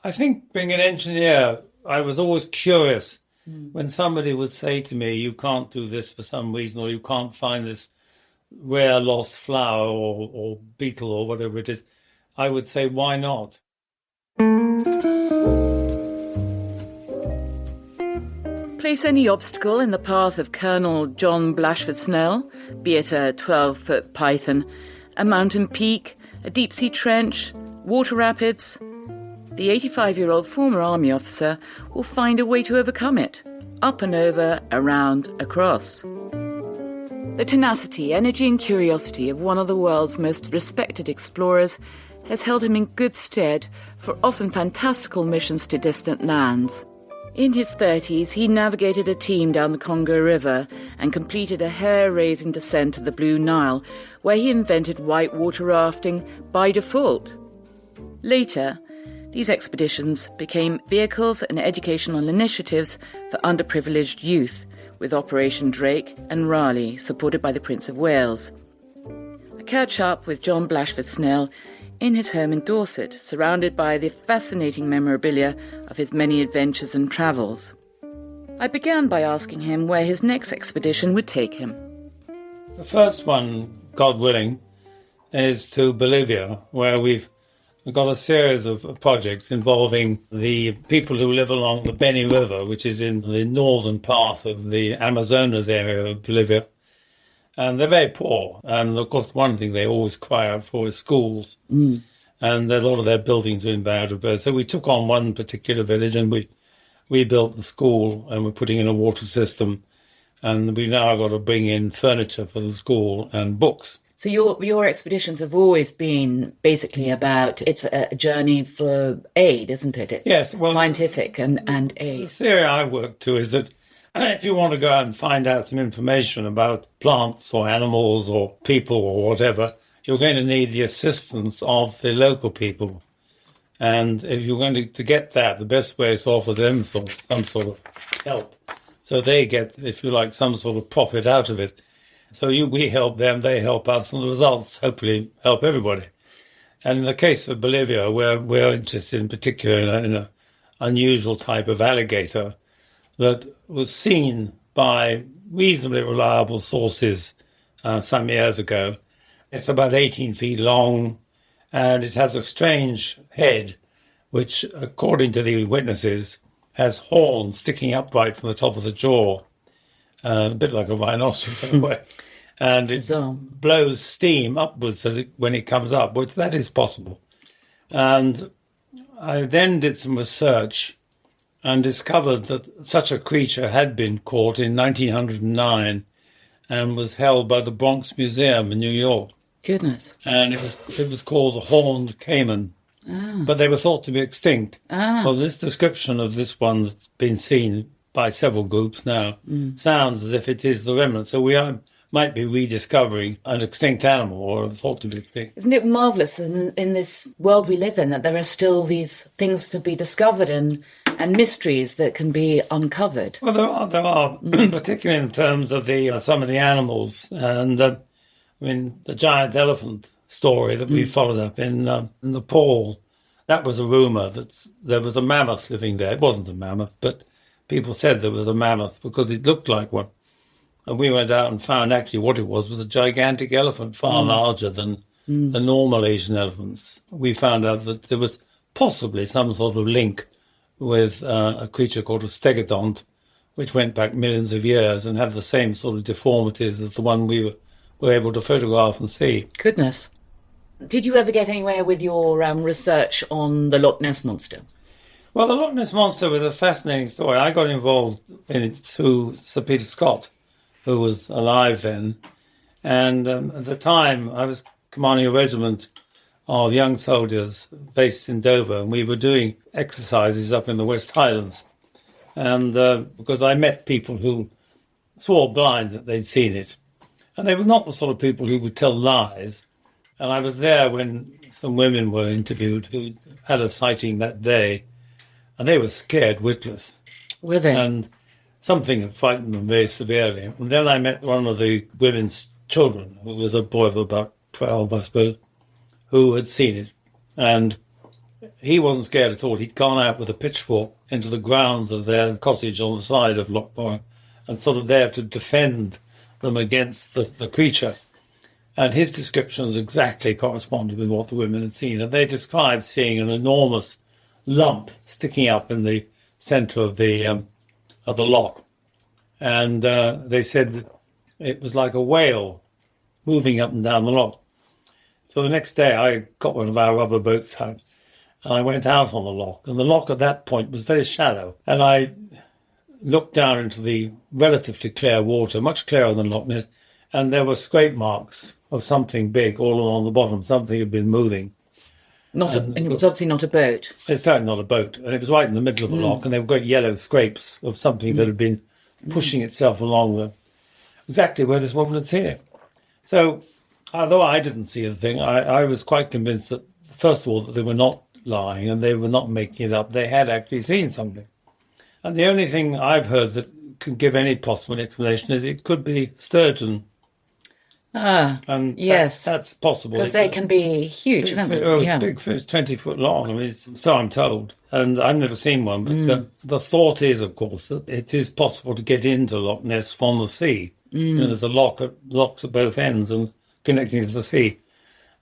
I think being an engineer, I was always curious when somebody would say to me, you can't do this for some reason, or you can't find this rare lost flower or beetle or whatever it is. I would say, why not? Place any obstacle in the path of Colonel John Blashford-Snell, be it a 12-foot python, a mountain peak, a deep-sea trench, water rapids. The 85-year-old former army officer will find a way to overcome it, up and over, around, across. The tenacity, energy and curiosity of one of the world's most respected explorers has held him in good stead for often fantastical missions to distant lands. In his 30s, he navigated a team down the Congo River and completed a hair-raising descent to the Blue Nile, where he invented whitewater rafting by default. Later, these expeditions became vehicles and educational initiatives for underprivileged youth, with Operation Drake and Raleigh, supported by the Prince of Wales. I catch up with John Blashford-Snell in his home in Dorset, surrounded by the fascinating memorabilia of his many adventures and travels. I began by asking him where his next expedition would take him. The first one, God willing, is to Bolivia, where we've got a series of projects involving the people who live along the Beni River, which is in the northern part of the Amazonas area of Bolivia. And they're very poor. And, of course, one thing they always cry out for is schools. And a lot of their buildings are in bad repair. So we took on one particular village and we built the school, and we're putting in a water system. And we now got to bring in furniture for the school and books. So your expeditions have always been basically about, it's a journey for aid, isn't it? It's yes, well, scientific and aid. The theory I work to is that if you want to go out and find out some information about plants or animals or people or whatever, you're going to need the assistance of the local people. And if you're going to get that, the best way is to offer them some sort of help. So they get, if you like, some sort of profit out of it. So we help them, they help us, and the results hopefully help everybody. And in the case of Bolivia, we're interested in particular in an unusual type of alligator that was seen by reasonably reliable sources some years ago. It's about 18 feet long, and it has a strange head, which, according to the witnesses, has horns sticking upright from the top of the jaw, a bit like a rhinoceros in a way. And it blows steam upwards when it comes up, which that is possible. And I then did some research and discovered that such a creature had been caught in 1909 and was held by the Bronx Museum in New York. Goodness. And it was called the horned caiman. But they were thought to be extinct. Well, this description of this one that's been seen by several groups now sounds as if it is the remnant. So we might be rediscovering an extinct animal or thought to be extinct. Isn't it marvellous in this world we live in that there are still these things to be discovered and mysteries that can be uncovered? Well, there are particularly in terms of some of the animals. And, I mean, the giant elephant story that we followed up in Nepal, that was a rumour that there was a mammoth living there. It wasn't a mammoth, but people said there was a mammoth because it looked like one. And we went out and found actually what it was a gigantic elephant, far larger than the normal Asian elephants. We found out that there was possibly some sort of link with a creature called a stegodont, which went back millions of years and had the same sort of deformities as the one we were able to photograph and see. Goodness. Did you ever get anywhere with your research on the Loch Ness Monster? Well, the Loch Ness Monster was a fascinating story. I got involved in it through Sir Peter Scott, who was alive then. And at the time, I was commanding a regiment of young soldiers based in Dover, and we were doing exercises up in the West Highlands. And because I met people who swore blind that they'd seen it. And they were not the sort of people who would tell lies. And I was there when some women were interviewed who had a sighting that day, and they were scared witless. Were they? And something had frightened them very severely. And then I met one of the women's children, who was a boy of about 12, I suppose, who had seen it. And he wasn't scared at all. He'd gone out with a pitchfork into the grounds of their cottage on the side of Loch Ness and sort of there to defend them against the creature. And his descriptions exactly corresponded with what the women had seen. And they described seeing an enormous lump sticking up in the centre of the loch. And they said that it was like a whale moving up and down the loch. So the next day I got one of our rubber boats out and I went out on the loch. And the loch at that point was very shallow. And I looked down into the relatively clear water, much clearer than Loch Ness, and there were scrape marks of something big all along the bottom. Something had been moving. And it was obviously not a boat. It's certainly not a boat. And it was right in the middle of the loch, and there were great yellow scrapes of something that had been pushing itself along exactly where this woman had seen it. So, although I didn't see the thing, I was quite convinced that, first of all, that they were not lying and they were not making it up. They had actually seen something. And the only thing I've heard that can give any possible explanation is it could be sturgeon. And yes. That's possible. Because they can be huge, can't they? Yeah. Big fish, 20 foot long. I mean, so I'm told. And I've never seen one. But the thought is, of course, that it is possible to get into Loch Ness from the sea. You know, there's locks at both ends and connecting to the sea.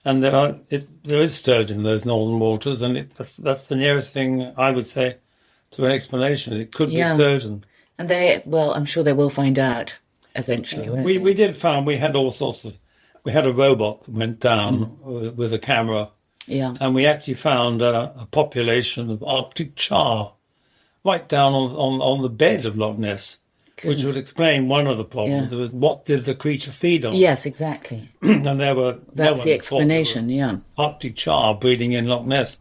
And there is sturgeon in those northern waters. And that's the nearest thing, I would say, to an explanation. It could be sturgeon. And I'm sure they will find out eventually. We did find we had all sorts of. We had a robot that went down with a camera, and we actually found a population of Arctic char right down on the bed of Loch Ness, which would explain one of the problems. Yeah. What did the creature feed on? Yes, exactly. And that's the explanation. Yeah, Arctic char breeding in Loch Ness.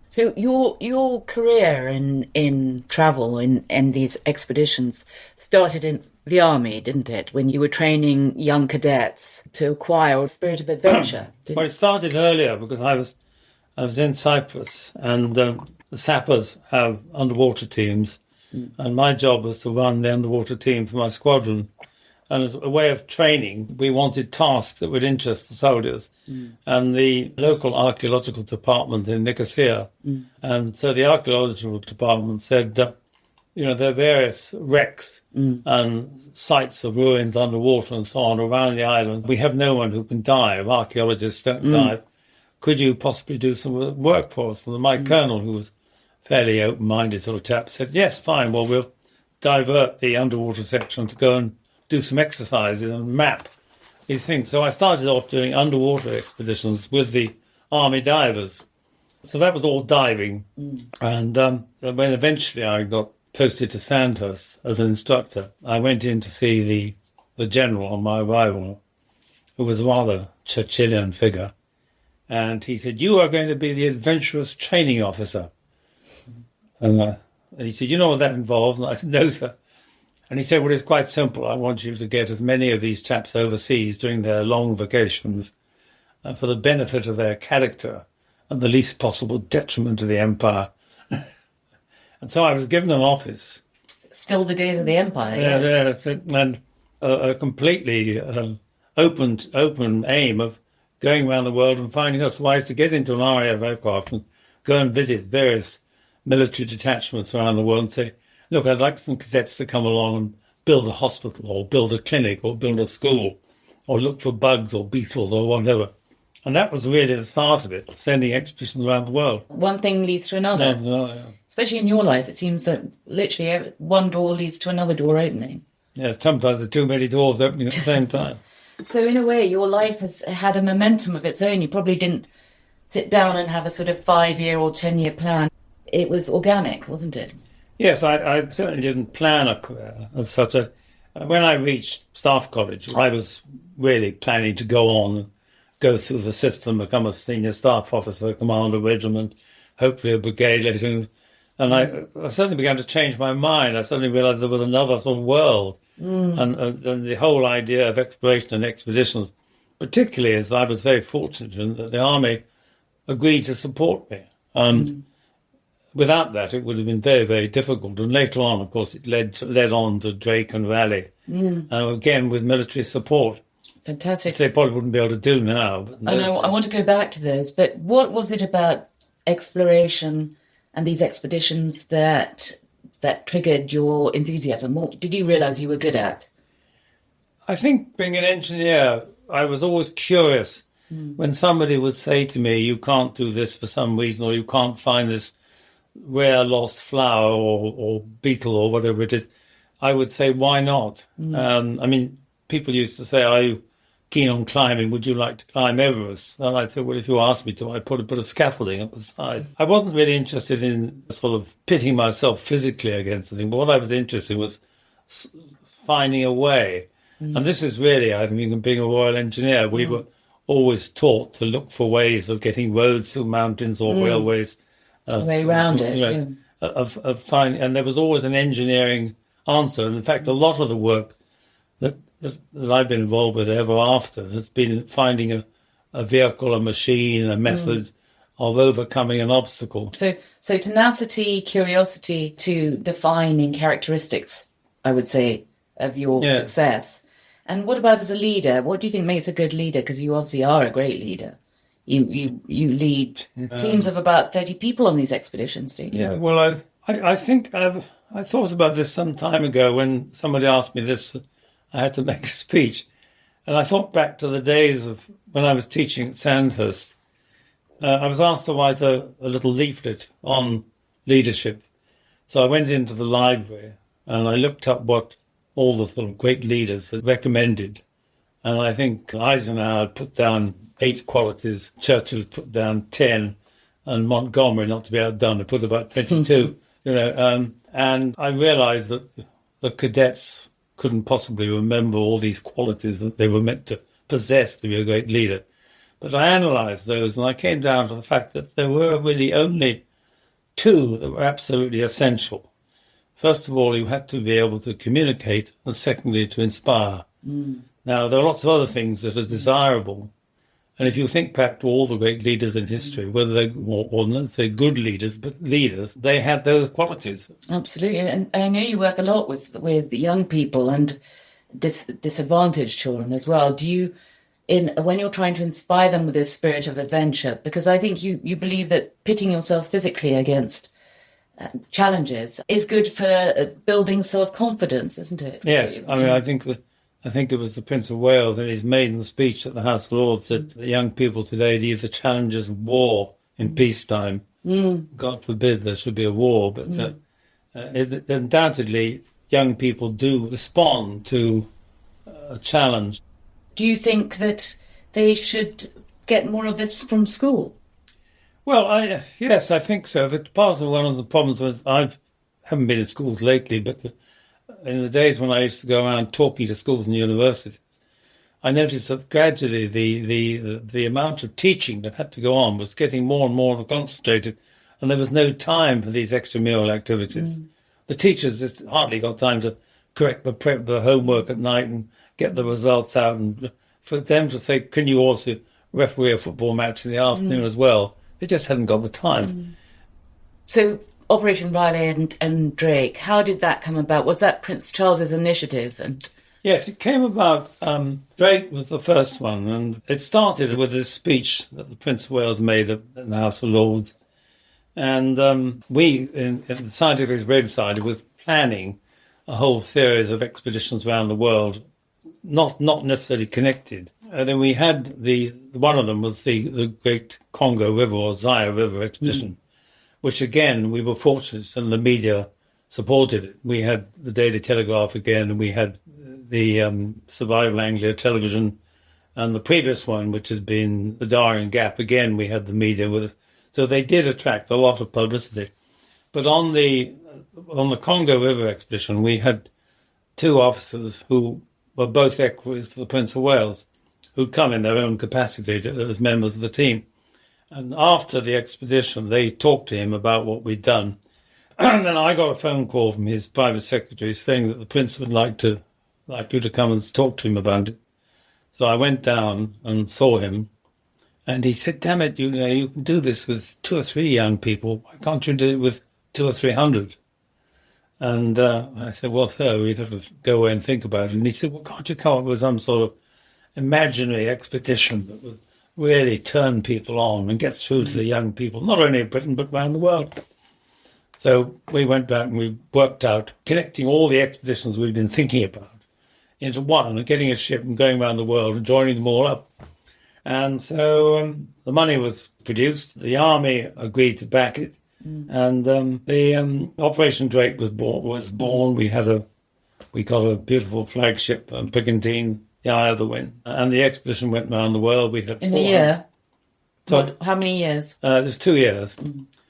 So your career in travel in these expeditions started in the army, didn't it? When you were training young cadets to acquire a spirit of adventure. Well, it started earlier because I was in Cyprus, and the sappers have underwater teams, and my job was to run the underwater team for my squadron. And as a way of training, we wanted tasks that would interest the soldiers. And the local archaeological department in Nicosia, and so the archaeological department said, there are various wrecks and sites of ruins underwater and so on around the island. We have no one who can dive. Archaeologists don't dive. Could you possibly do some work for us? And my colonel, who was fairly open-minded sort of chap, said, yes, fine, well, we'll divert the underwater section to go and do some exercises and map these things. So I started off doing underwater expeditions with the army divers. So that was all diving. And when eventually I got posted to Sandhurst as an instructor, I went in to see the general on my arrival, who was a rather Churchillian figure. And he said, you are going to be the adventurous training officer. And he said, you know what that involves? And I said, no, sir. And he said, well, it's quite simple. I want you to get as many of these chaps overseas during their long vacations for the benefit of their character and the least possible detriment to the empire. And so I was given an office. Still the days of the empire, yes. And a completely open aim of going around the world and finding us ways to get into an RAF aircraft and go and visit various military detachments around the world and say, look, I'd like some cadets to come along and build a hospital or build a clinic or build a school or look for bugs or beetles or whatever. And that was really the start of it, sending expeditions around the world. One thing leads to another. Yeah. Especially in your life, it seems that literally one door leads to another door opening. Yeah, sometimes there are too many doors opening at the same time. So in a way, your life has had a momentum of its own. You probably didn't sit down and have a sort of 5-year or 10-year plan. It was organic, wasn't it? Yes, I certainly didn't plan a career as such. When I reached Staff College, I was really planning to go on and go through the system, become a senior staff officer, commander of regiment, hopefully a brigade later. And I suddenly began to change my mind. I suddenly realised there was another sort of world. And the whole idea of exploration and expeditions, particularly as I was very fortunate in that the army agreed to support me. And without that, it would have been very, very difficult. And later on, of course, it led on to Drake and Raleigh, again with military support. Fantastic. Which they probably wouldn't be able to do now. I know. I want to go back to those, but what was it about exploration and these expeditions that triggered your enthusiasm? What did you realise you were good at? I think being an engineer, I was always curious when somebody would say to me, you can't do this for some reason, or you can't find this rare lost flower or beetle or whatever it is. I would say, why not? I mean, people used to say, are you keen on climbing? Would you like to climb Everest? And I'd say, well, if you asked me to, I'd put a scaffolding up the side. I wasn't really interested in sort of pitting myself physically against something, but what I was interested in was finding a way. And this is really, I mean, being a Royal Engineer, we were always taught to look for ways of getting roads through mountains or railways. Way around it. Of finding, and there was always an engineering answer. And in fact, a lot of the work that I've been involved with ever after has been finding a vehicle, a machine, a method of overcoming an obstacle. So tenacity, curiosity to defining characteristics, I would say, of your success. And what about as a leader? What do you think makes a good leader? Because you obviously are a great leader. You lead teams of about 30 people on these expeditions, do you? Yeah, well, I think I thought about this some time ago when somebody asked me this. I had to make a speech. And I thought back to the days of when I was teaching at Sandhurst. I was asked to write a little leaflet on leadership. So I went into the library and I looked up what all the sort of great leaders had recommended. And I think Eisenhower had put down 8 qualities, Churchill had put down 10, and Montgomery, not to be outdone, had put about 22. And I realized that the cadets couldn't possibly remember all these qualities that they were meant to possess to be a great leader. But I analysed those, and I came down to the fact that there were really only 2 that were absolutely essential. First of all, you had to be able to communicate, and secondly, to inspire. Now, there are lots of other things that are desirable. And if you think back to all the great leaders in history, whether they or let's say good leaders, but leaders, they had those qualities. Absolutely. And I know you work a lot with the young people and disadvantaged children as well. Do you, when you're trying to inspire them with this spirit of adventure, because I think you believe that pitting yourself physically against challenges is good for building self-confidence, isn't it? Yes. I mean, I think it was the Prince of Wales in his maiden speech at the House of Lords said that young people today need the challenges of war in peacetime. God forbid there should be a war, but undoubtedly young people do respond to a challenge. Do you think that they should get more of this from school? Well, yes, I think so. But part of one of the problems with I haven't been in schools lately, but in the days when I used to go around talking to schools and universities, I noticed that gradually the amount of teaching that had to go on was getting more and more concentrated, and there was no time for these extramural activities. The teachers just hardly got time to correct the homework at night and get the results out, and for them to say, can you also referee a football match in the afternoon as well? They just hadn't got the time. So Operation Raleigh and Drake, how did that come about? Was that Prince Charles's initiative? Yes, it came about. Drake was the first one, and it started with this speech that the Prince of Wales made at the House of Lords. And we, in the Scientific Exploration Society, was planning a whole series of expeditions around the world, not necessarily connected. And then we had one of them was the Great Congo River or Zaire River expedition, which again, we were fortunate and the media supported it. We had the Daily Telegraph again, and we had the Survival Anglia television, and the previous one, which had been the Darien Gap, again, we had the media with us. So they did attract a lot of publicity. But on the Congo River expedition, we had 2 officers who were both equerries to the Prince of Wales, who'd come in their own capacity as members of the team. And after the expedition, they talked to him about what we'd done. And then I got a phone call from his private secretary saying that the Prince would like you to come and talk to him about it. So I went down and saw him. And he said, damn it, you can do this with 2 or 3 young people. Why can't you do it with 200 or 300? And I said, well, sir, we'd have to go away and think about it. And he said, well, can't you come up with some sort of imaginary expedition that would really turn people on and get through to the young people, not only in Britain, but around the world. So we went back and we worked out connecting all the expeditions we'd been thinking about into one and getting a ship and going around the world and joining them all up. And so the money was produced, the army agreed to back it, and the Operation Drake was born. We got a beautiful flagship, Brigantine, the Eye of the Wind, and the expedition went around the world. We had in a year. So, how many years? There's 2 years.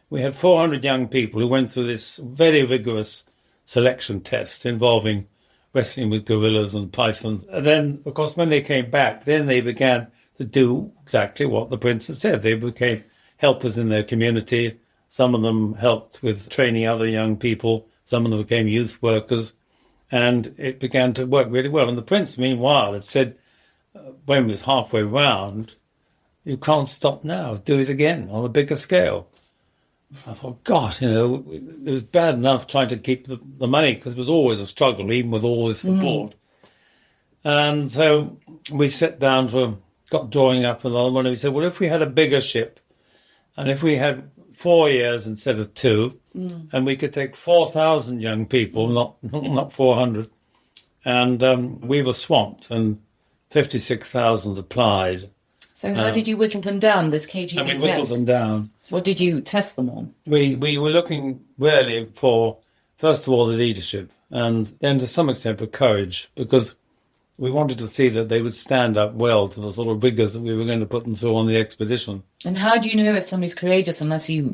We had 400 young people who went through this very rigorous selection test involving wrestling with gorillas and pythons. And then, of course, when they came back, then they began to do exactly what the prince had said. They became helpers in their community. Some of them helped with training other young people. Some of them became youth workers. And it began to work really well. And the prince, meanwhile, had said, when he was halfway round, you can't stop now. Do it again on a bigger scale. I thought, God, it was bad enough trying to keep the money because it was always a struggle, even with all this support. And so we sat down got drawing up another one, and we said, well, if we had a bigger ship, and if we had 4 years instead of 2, and we could take 4,000 young people, not 400, and we were swamped, and 56,000 applied. So how did you whittle them down, this KGB and we test? whittled them down. What did you test them on? We were looking really for, first of all, the leadership, and then to some extent for courage, because we wanted to see that they would stand up well to the sort of rigors that we were going to put them through on the expedition. And how do you know if somebody's courageous unless you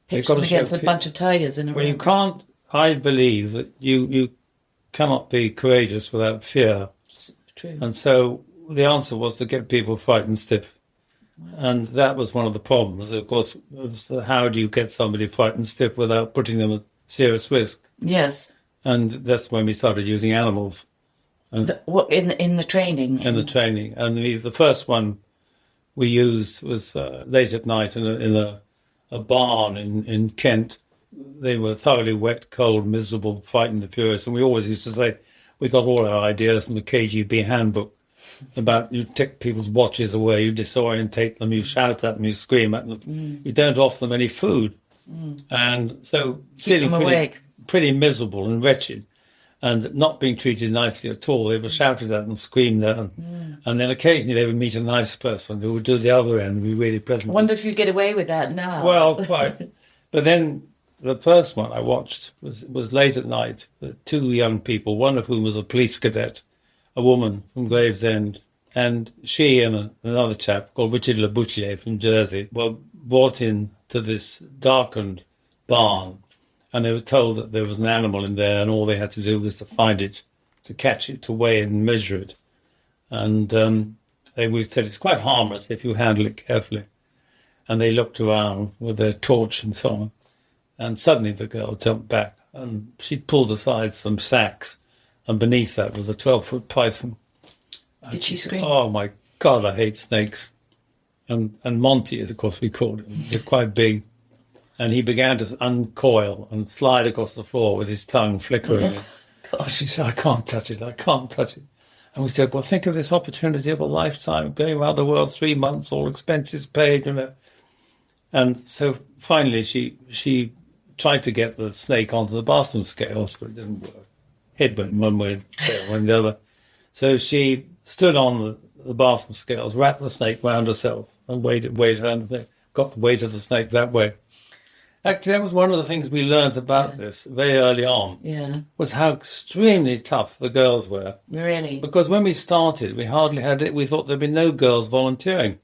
pitch them against a bunch of tigers in a room? Well, you can't, I believe that you cannot be courageous without fear. True. And so the answer was to get people frightened stiff. And that was one of the problems, of course, was how do you get somebody frightened stiff without putting them at serious risk? Yes. And that's when we started using animals. And what in the training? In the training. And the first one we used was late at night in a barn in Kent. They were thoroughly wet, cold, miserable, frightened and furious. And we always used to say, we got all our ideas from the KGB handbook about you take people's watches away, you disorientate them, you shout at them, you scream at them. You don't offer them any food. And so feeling pretty miserable and wretched and not being treated nicely at all. They were shouted at and screamed at. And then occasionally they would meet a nice person who would do the other end and be really pleasant. I wonder if you get away with that now. Well, quite. But then the first one I watched was late at night. 2 young people, one of whom was a police cadet, a woman from Gravesend, and she and another chap called Richard Labouchier from Jersey were brought in to this darkened barn, and they were told that there was an animal in there, and all they had to do was to find it, to catch it, to weigh and measure it. And we said it's quite harmless if you handle it carefully. And they looked around with their torch and so on. And suddenly the girl jumped back, and she'd pulled aside some sacks, and beneath that was a 12-foot python. Did she scream? Oh, my God, I hate snakes. And Monty, of course, we called him. They're quite big. And he began to uncoil and slide across the floor with his tongue flickering. God, she said, I can't touch it, I can't touch it. And we said, well, think of this opportunity of a lifetime, going around the world 3 months, all expenses paid, And so finally she tried to get the snake onto the bathroom scales, but it didn't work. Head went one way, tail went the other. So she stood on the bathroom scales, wrapped the snake round herself, and weighed her, and got the weight of the snake that way. Actually, that was one of the things we learned about this very early on, was how extremely tough the girls were. Really? Because when we started, we hardly had it. We thought there'd be no girls volunteering.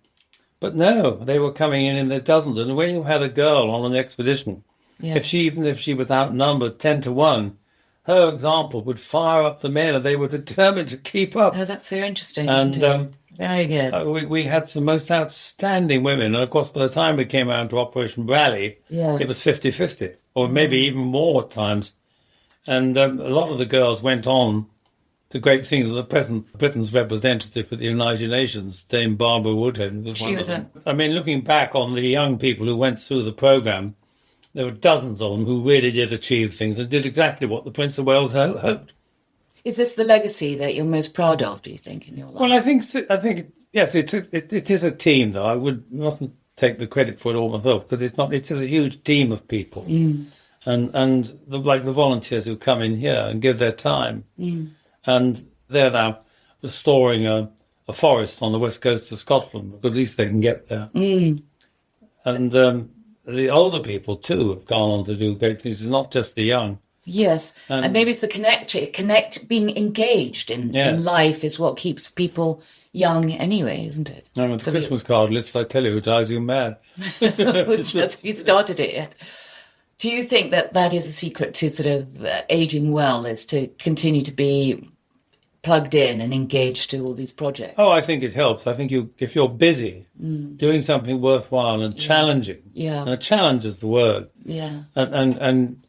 But no, they were coming in their dozens. And when you had a girl on an expedition, even if she was outnumbered 10 to 1, her example would fire up the men, and they were determined to keep up. Oh, that's so interesting. And very good. We had some most outstanding women. And, of course, by the time we came around to Operation Raleigh, it was 50-50, or maybe even more at times. And a lot of the girls went on to great things. The present Britain's representative at the United Nations, Dame Barbara Woodhead, was one of them. I mean, looking back on the young people who went through the programme, there were dozens of them who really did achieve things and did exactly what the Prince of Wales hoped. Is this the legacy that you're most proud of, do you think, in your life? Well, I think Yes, it is a team, though. I mustn't take the credit for it all myself, because it's not. It is a huge team of people, and like the volunteers who come in here and give their time, and they're now restoring a forest on the west coast of Scotland, because at least they can get there. And the older people too have gone on to do great things. It's not just the young. Yes, and maybe it's the being engaged in life is what keeps people young anyway, isn't it? And with the Christmas card list, I tell you, it drives you mad. You started it yet. Do you think that is a secret to sort of aging well, is to continue to be plugged in and engaged to all these projects? Oh, I think it helps. I think if you're busy doing something worthwhile and challenging, and a challenge is the word. Yeah. And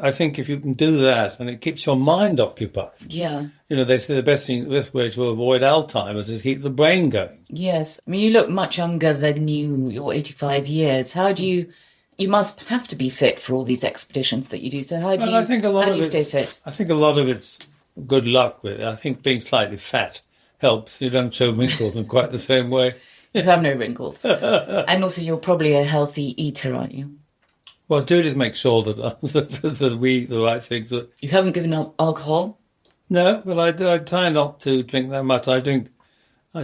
I think if you can do that, and it keeps your mind occupied. Yeah. You know, they say the best way to avoid Alzheimer's is keep the brain going. Yes. I mean, you look much younger than you're 85 years. How do you must have to be fit for all these expeditions that you do. So how do you stay fit? I think a lot of it's good luck with it. I think being slightly fat helps. You don't show wrinkles in quite the same way. You have no wrinkles. And also you're probably a healthy eater, aren't you? Well, Judith makes sure that we eat the right things. You haven't given up alcohol? No, well, I try not to drink that much. I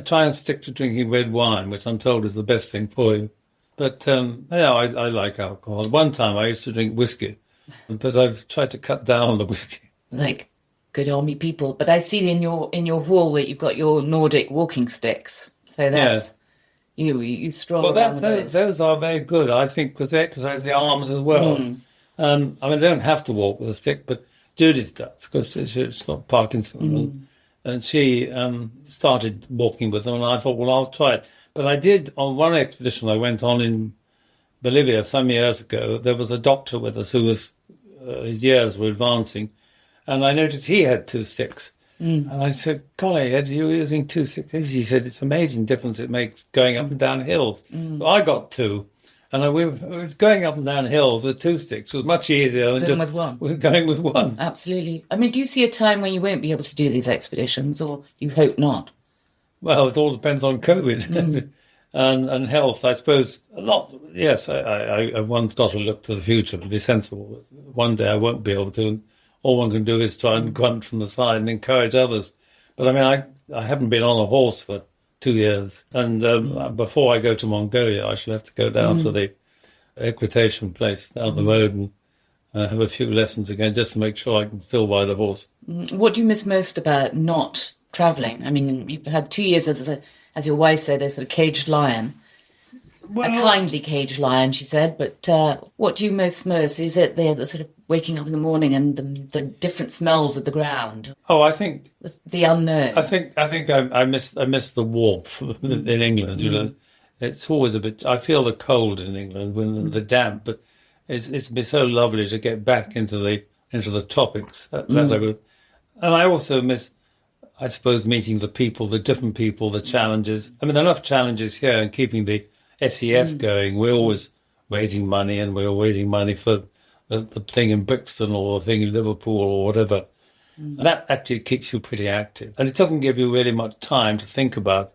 try and stick to drinking red wine, which I'm told is the best thing for you. But, I like alcohol. At one time, I used to drink whiskey, but I've tried to cut down on the whiskey. Like good army people. But I see in your hall that you've got your Nordic walking sticks. So that's... You stroll around with those are very good, I think, because they exercise the arms as well. I mean, I don't have to walk with a stick, but Judith does, because she's got Parkinson. And she started walking with them, and I thought, well, I'll try it. But I did, on one expedition I went on in Bolivia some years ago, there was a doctor with us who was, his years were advancing, and I noticed he had 2 sticks. And I said, golly, Ed, you're using 2 sticks. He said, it's amazing difference it makes going up and down hills. So I got 2. And we were going up and down hills with 2 sticks was much easier than just going with one. Absolutely. I mean, do you see a time when you won't be able to do these expeditions, or you hope not? Well, it all depends on COVID and health. I suppose a lot, yes, I one's got to look to the future and be sensible. One day I won't be able to. All one can do is try and grunt from the side and encourage others. But I mean, I haven't been on a horse for 2 years. And before I go to Mongolia, I shall have to go down to the equitation place down the road and have a few lessons again, just to make sure I can still ride a horse. What do you miss most about not travelling? I mean, you've had 2 years as your wife said, a sort of caged lion. Well, a kindly caged lion, she said. But what do you miss most? Is it the sort of waking up in the morning and the different smells of the ground? Oh, I think the unknown. I think I miss the warmth in England. You know, it's always a bit. I feel the cold in England when the damp, but it's been so lovely to get back into the tropics. And I also miss, I suppose, meeting the people, the different people, the challenges. I mean, there are enough challenges here and keeping the SES going. We're always raising money, and we're raising money for the thing in Brixton or the thing in Liverpool or whatever. And that actually keeps you pretty active. And it doesn't give you really much time to think about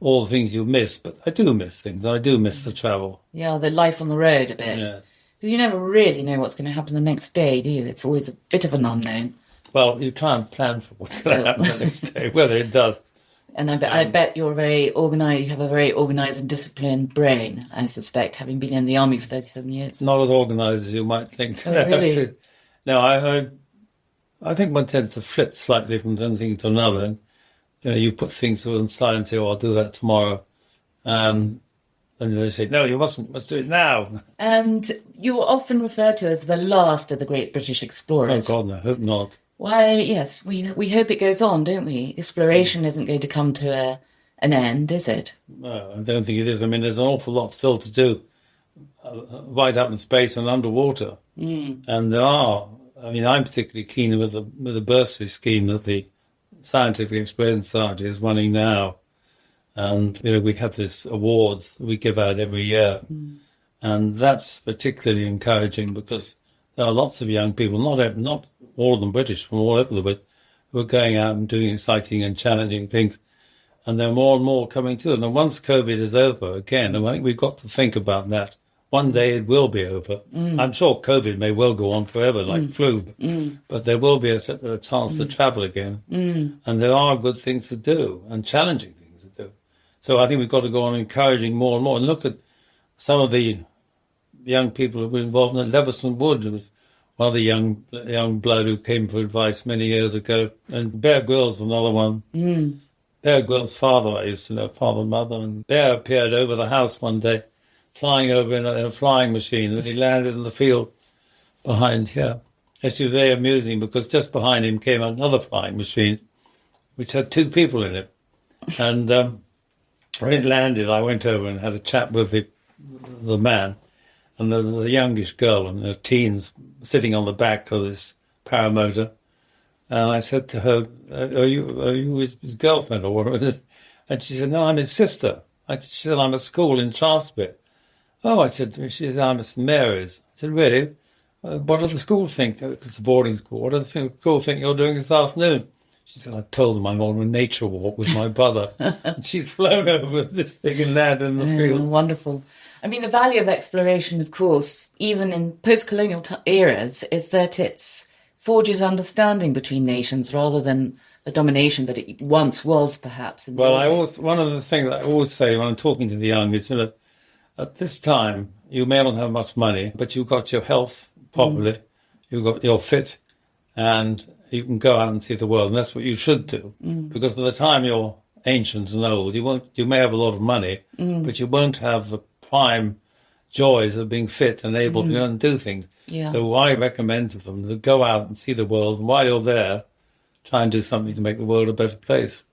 all the things you miss, but I do miss things. I do miss the travel. Yeah, the life on the road a bit. Yes. You never really know what's going to happen the next day, do you? It's always a bit of an unknown. Well, you try and plan for what's going to happen the next day, whether it does. And I bet you're very organised. You have a very organised and disciplined brain, I suspect, having been in the army for 37 years. Not as organised as you might think. Oh, really? No, I think one tends to flit slightly from one thing to another. And, you put things to one side and say, "Oh, I'll do that tomorrow," and they say, "No, you mustn't. You must do it now." And you're often referred to as the last of the great British explorers. Oh God, no, I hope not. Why, yes, we hope it goes on, don't we? Exploration isn't going to come to an end, is it? No, I don't think it is. I mean, there's an awful lot still to do, right up in space and underwater. And there are. I mean, I'm particularly keen with the bursary scheme that the Scientific Exploration Society is running now. And, we have this awards that we give out every year. And that's particularly encouraging because there are lots of young people, not all of them British, from all over the world, who are going out and doing exciting and challenging things. And there are more and more coming to them. And once COVID is over again, and I think we've got to think about that. One day it will be over. I'm sure COVID may well go on forever, like flu, but there will be a chance to travel again. And there are good things to do and challenging things to do. So I think we've got to go on encouraging more and more. And look at some of the young people who were involved in Leveson Wood. There was one of the young blood who came for advice many years ago. And Bear Grylls, another one. Bear Grylls' father, I used to know, father and mother. And Bear appeared over the house one day, flying over in a flying machine, and he landed in the field behind here. Actually, very amusing, because just behind him came another flying machine, which had 2 people in it. And when it landed, I went over and had a chat with the man, and the youngish girl and her teens sitting on the back of this paramotor. And I said to her, are you his girlfriend or whatever? And she said, no, I'm his sister. She said, I'm at school in Shaftesbury. Oh, I said, she said, I'm at St Mary's. I said, really? What does the school think? It's a boarding school. What does the school think you're doing this afternoon? She said, I told them I'm on a nature walk with my brother. And she's flown over this thing and landed in the field. Wonderful. I mean, the value of exploration, of course, even in post-colonial eras, is that it forges understanding between nations rather than the domination that it once was, perhaps. Well, one of the things that I always say when I'm talking to the young is that at this time, you may not have much money, but you've got your health properly, you're fit, and you can go out and see the world, and that's what you should do. Because by the time you're ancient and old, you may have a lot of money, but you won't have the prime joys of being fit and able to go and do things. Yeah. So I recommend to them to go out and see the world, and while you're there, try and do something to make the world a better place.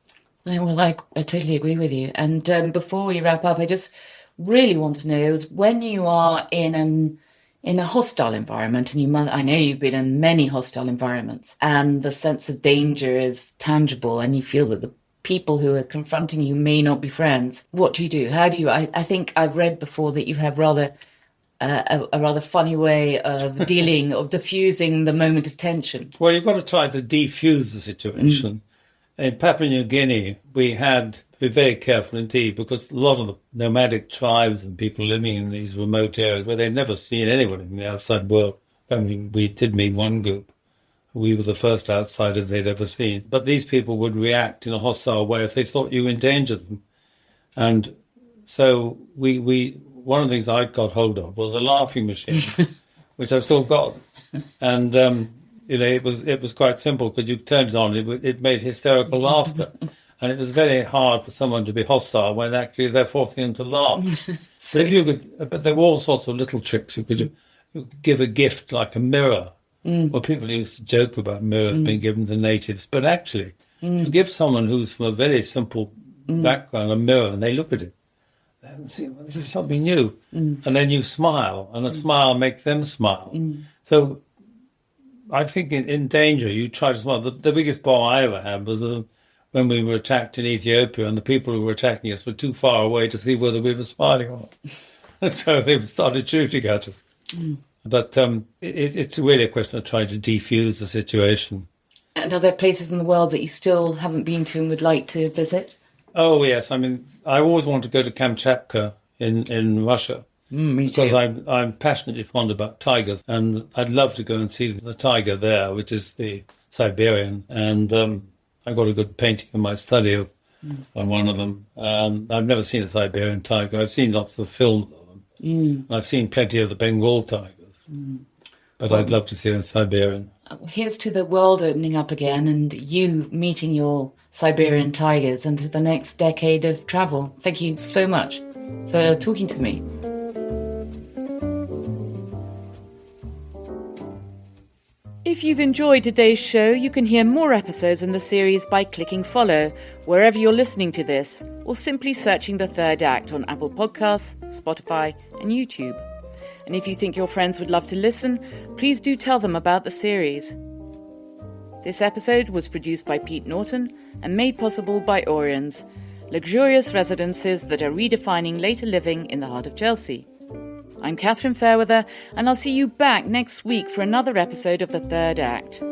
Well, I totally agree with you. And before we wrap up, I just really want to know is when you are in a hostile environment, and I know you've been in many hostile environments, and the sense of danger is tangible, and you feel that the people who are confronting you may not be friends. What do you do? How do you? I think I've read before that you have a rather funny way of dealing, of diffusing the moment of tension. Well, you've got to try to defuse the situation. In Papua New Guinea, we had to be very careful indeed, because a lot of the nomadic tribes and people living in these remote areas where they've never seen anyone in the outside world. I mean, we did meet one group. We were the first outsiders they'd ever seen. But these people would react in a hostile way if they thought you endangered them. And so one of the things I got hold of was a laughing machine, which I've still got. And it was quite simple, because you turned it on, it made hysterical laughter. And it was very hard for someone to be hostile when actually they're forcing them to laugh. But there were all sorts of little tricks. You could give a gift like a mirror. Well, people used to joke about mirrors being given to natives. But actually, you give someone who's from a very simple background a mirror, and they look at it, and see, well, this is something new. And then you smile, and a smile makes them smile. So I think in danger, you try to smile. The biggest bomb I ever had was when we were attacked in Ethiopia, and the people who were attacking us were too far away to see whether we were smiling or not. And so they started shooting at us. But it's really a question of trying to defuse the situation. And are there places in the world that you still haven't been to and would like to visit? Oh, yes. I mean, I always want to go to Kamchatka in Russia. Me too. Because I'm passionately fond about tigers, and I'd love to go and see the tiger there, which is the Siberian. And I got a good painting in my study on one of them. I've never seen a Siberian tiger. I've seen lots of films of them. I've seen plenty of the Bengal tigers. But I'd love to see a Siberian. Here's to the world opening up again, and you meeting your Siberian tigers, and to the next decade of travel. Thank you so much for talking to me. If you've enjoyed today's show, you can hear more episodes in the series by clicking follow wherever you're listening to this, or simply searching The Third Act on Apple Podcasts, Spotify and YouTube. And if you think your friends would love to listen, please do tell them about the series. This episode was produced by Pete Norton and made possible by Auriens, luxurious residences that are redefining later living in the heart of Chelsea. I'm Catherine Fairweather, and I'll see you back next week for another episode of The Third Act.